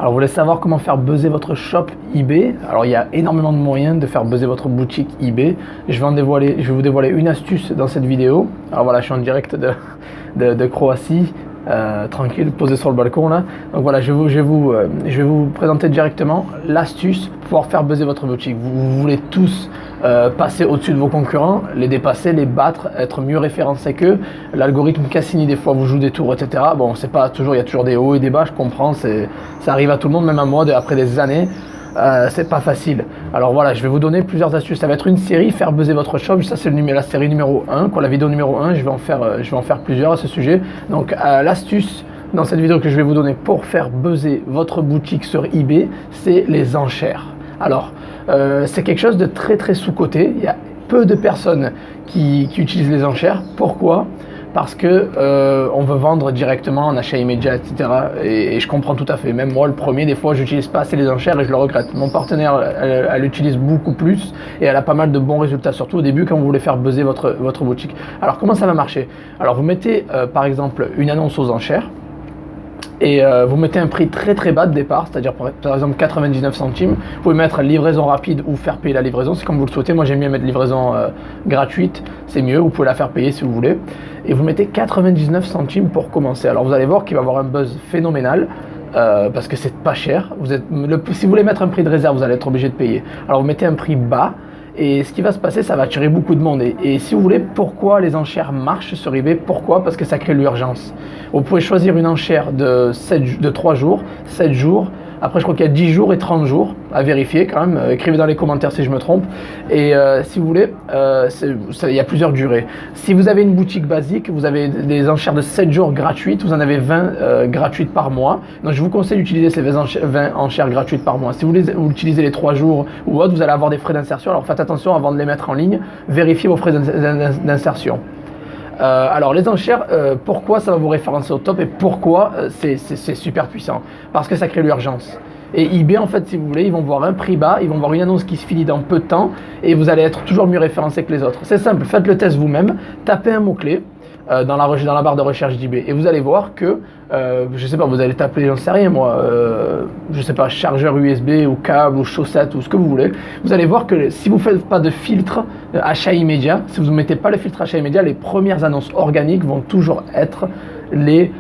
Alors vous voulez savoir comment faire buzzer votre shop eBay? Alors il y a énormément de moyens de faire buzzer votre boutique eBay. Je vais vous dévoiler une astuce dans cette vidéo. Alors voilà, je suis en direct de Croatie. Tranquille, posé sur le balcon là. Donc voilà, je vais vous présenter directement l'astuce pour pouvoir faire buzzer votre boutique. Vous voulez tous passer au-dessus de vos concurrents, les dépasser, les battre, être mieux référencés qu'eux. L'algorithme Cassini des fois vous joue des tours, etc. Bon, c'est pas toujours, il y a toujours des hauts et des bas, je comprends, ça arrive à tout le monde, même à moi, après des années. C'est pas facile. Alors voilà, je vais vous donner plusieurs astuces. Ça va être une série, faire buzzer votre shop. Ça c'est la série numéro 1, la vidéo numéro 1. Je vais en faire plusieurs à ce sujet. Donc l'astuce dans cette vidéo que je vais vous donner pour faire buzzer votre boutique sur eBay, c'est les enchères. Alors c'est quelque chose de très très sous-coté. Il y a peu de personnes qui utilisent les enchères. Pourquoi ? Parce que on veut vendre directement en achat immédiat, etc. Et je comprends tout à fait. Même moi, le premier, des fois, j'utilise pas assez les enchères et je le regrette. Mon partenaire, elle utilise beaucoup plus et elle a pas mal de bons résultats, surtout au début quand vous voulez faire buzzer votre boutique. Alors, comment ça va marcher? Alors, vous mettez par exemple une annonce aux enchères. Et vous mettez un prix très très bas de départ, c'est-à-dire par exemple 99 centimes. Vous pouvez mettre livraison rapide ou faire payer la livraison, c'est comme vous le souhaitez. Moi j'aime bien mettre livraison gratuite, c'est mieux, vous pouvez la faire payer si vous voulez. Et vous mettez 99 centimes pour commencer. Alors vous allez voir qu'il va y avoir un buzz phénoménal. Parce que c'est pas cher. Si vous voulez mettre un prix de réserve, vous allez être obligé de payer. Alors vous mettez un prix bas. Et ce qui va se passer, ça va attirer beaucoup de monde. Et si vous voulez, pourquoi les enchères marchent sur eBay? Pourquoi? Parce que ça crée l'urgence. Vous pouvez choisir une enchère de 3 jours, 7 jours. Après, je crois qu'il y a 10 jours et 30 jours à vérifier quand même. Écrivez dans les commentaires si je me trompe. Et si vous voulez, il y a plusieurs durées. Si vous avez une boutique basique, vous avez des enchères de 7 jours gratuites. Vous en avez 20 gratuites par mois. Donc, je vous conseille d'utiliser ces 20 enchères gratuites par mois. Si vous utilisez les 3 jours ou autre, vous allez avoir des frais d'insertion. Alors, faites attention avant de les mettre en ligne. Vérifiez vos frais d'insertion. Alors les enchères, pourquoi ça va vous référencer au top et pourquoi c'est super puissant? Parce que ça crée l'urgence. Et eBay, en fait, si vous voulez, ils vont voir un prix bas, ils vont voir une annonce qui se finit dans peu de temps et vous allez être toujours mieux référencé que les autres. C'est simple, faites le test vous-même, tapez un mot-clé dans la barre de recherche d'eBay et vous allez voir que, je sais pas, vous allez taper, j'en sais rien moi, je sais pas, chargeur USB ou câble ou chaussette ou ce que vous voulez. Vous allez voir que si vous faites pas de filtre achat immédiat, si vous ne mettez pas le filtre achat immédiat, les premières annonces organiques vont toujours être les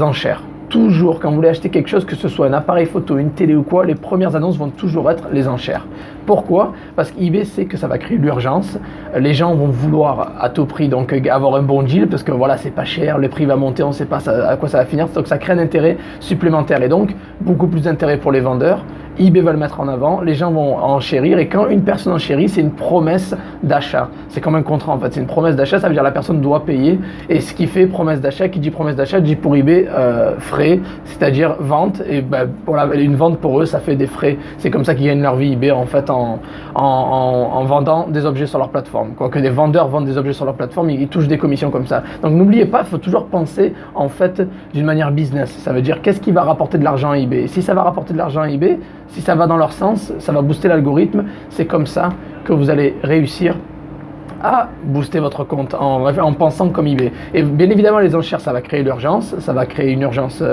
enchères. Toujours, quand vous voulez acheter quelque chose, que ce soit un appareil photo, une télé ou quoi, les premières annonces vont toujours être les enchères. Pourquoi? Parce qu'eBay sait que ça va créer l'urgence. Les gens vont vouloir à tout prix donc avoir un bon deal parce que voilà, c'est pas cher, le prix va monter, on ne sait pas à quoi ça va finir. Donc ça crée un intérêt supplémentaire et donc beaucoup plus d'intérêt pour les vendeurs. eBay va le mettre en avant, les gens vont enchérir et quand une personne enchérit, c'est une promesse d'achat. C'est comme un contrat en fait, c'est une promesse d'achat, ça veut dire la personne doit payer. Et ce qui fait promesse d'achat, qui dit promesse d'achat, dit pour eBay frais, c'est-à-dire vente. Et une vente pour eux, ça fait des frais. C'est comme ça qu'ils gagnent leur vie eBay en fait en vendant des objets sur leur plateforme. Quoique des vendeurs vendent des objets sur leur plateforme, ils touchent des commissions comme ça. Donc n'oubliez pas, il faut toujours penser en fait d'une manière business. Ça veut dire qu'est-ce qui va rapporter de l'argent à eBay. Et si ça va rapporter de l'argent à eBay, si ça va dans leur sens, ça va booster l'algorithme. C'est comme ça que vous allez réussir à booster votre compte en pensant comme eBay. Et bien évidemment, les enchères, ça va créer l'urgence, ça va créer une urgence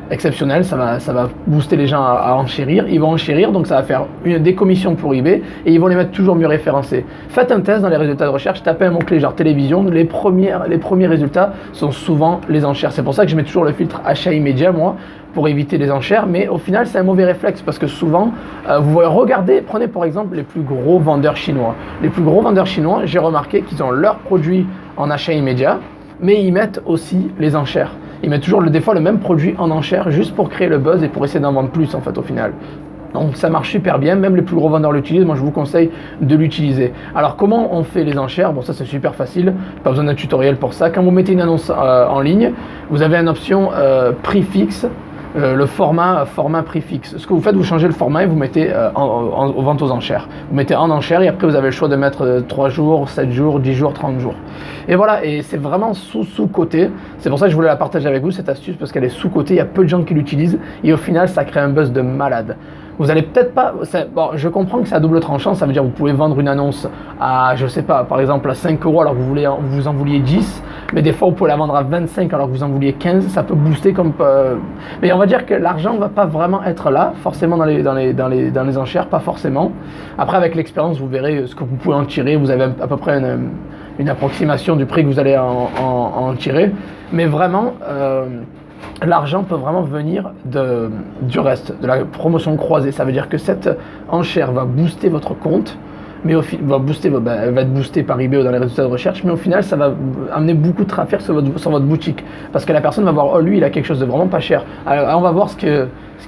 exceptionnelle, ça va booster les gens à enchérir. Ils vont enchérir, donc ça va faire des commissions pour eBay et ils vont les mettre toujours mieux référencés. Faites un test dans les résultats de recherche, tapez un mot-clé genre télévision, les premiers résultats sont souvent les enchères. C'est pour ça que je mets toujours le filtre achat immédiat, moi, pour éviter les enchères, mais au final c'est un mauvais réflexe parce que souvent, vous regardez, prenez par exemple les plus gros vendeurs chinois. Les plus gros vendeurs chinois, j'ai remarqué qu'ils ont leurs produits en achat immédiat, mais ils mettent aussi les enchères. Ils mettent toujours des fois le même produit en enchère juste pour créer le buzz et pour essayer d'en vendre plus en fait au final. Donc ça marche super bien, même les plus gros vendeurs l'utilisent, moi je vous conseille de l'utiliser. Alors comment on fait les enchères? Bon ça c'est super facile, pas besoin d'un tutoriel pour ça. Quand vous mettez une annonce en ligne, vous avez une option prix fixe. Le format prix fixe. Ce que vous faites, vous changez le format et vous mettez en vente aux enchères. Vous mettez en enchères et après vous avez le choix de mettre 3 jours, 7 jours, 10 jours, 30 jours. Et voilà, et c'est vraiment sous-côté. C'est pour ça que je voulais la partager avec vous, cette astuce, parce qu'elle est sous-côté. Il y a peu de gens qui l'utilisent et au final, ça crée un buzz de malade. Vous allez peut-être pas. Bon, je comprends que c'est à double tranchant, ça veut dire que vous pouvez vendre une annonce à, je sais pas, par exemple à 5 euros alors que vous en vouliez 10, mais des fois vous pouvez la vendre à 25 alors que vous en vouliez 15, ça peut booster comme. Mais on va dire que l'argent ne va pas vraiment être là, forcément dans les enchères, pas forcément. Après, avec l'expérience, vous verrez ce que vous pouvez en tirer, vous avez à peu près une approximation du prix que vous allez en tirer, mais vraiment. L'argent peut vraiment venir du reste, de la promotion croisée. Ça veut dire que cette enchère va booster votre compte, mais elle va être boostée par eBay ou dans les résultats de recherche, mais au final, ça va amener beaucoup de trafic sur votre boutique. Parce que la personne va voir, oh lui, il a quelque chose de vraiment pas cher. Alors, on va voir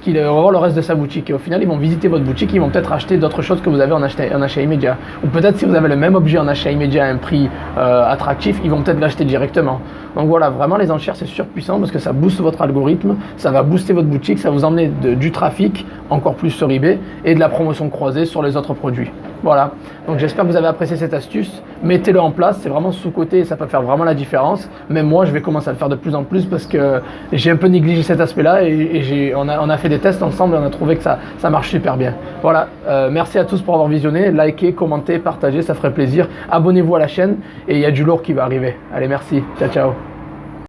on va voir le reste de sa boutique. Et au final, ils vont visiter votre boutique, ils vont peut-être acheter d'autres choses que vous avez en achat immédiat. Ou peut-être si vous avez le même objet en achat immédiat à un prix attractif, ils vont peut-être l'acheter directement. Donc voilà, vraiment les enchères c'est surpuissant parce que ça booste votre algorithme, ça va booster votre boutique, ça va vous emmener du trafic encore plus sur eBay et de la promotion croisée sur les autres produits. Voilà, donc j'espère que vous avez apprécié cette astuce, mettez-le en place, c'est vraiment sous-coté et ça peut faire vraiment la différence. Même moi je vais commencer à le faire de plus en plus parce que j'ai un peu négligé cet aspect-là et on a fait des tests ensemble et on a trouvé que ça marche super bien. Voilà, merci à tous pour avoir visionné, likez, commentez, partagez, ça ferait plaisir. Abonnez-vous à la chaîne et il y a du lourd qui va arriver. Allez, merci, ciao ciao.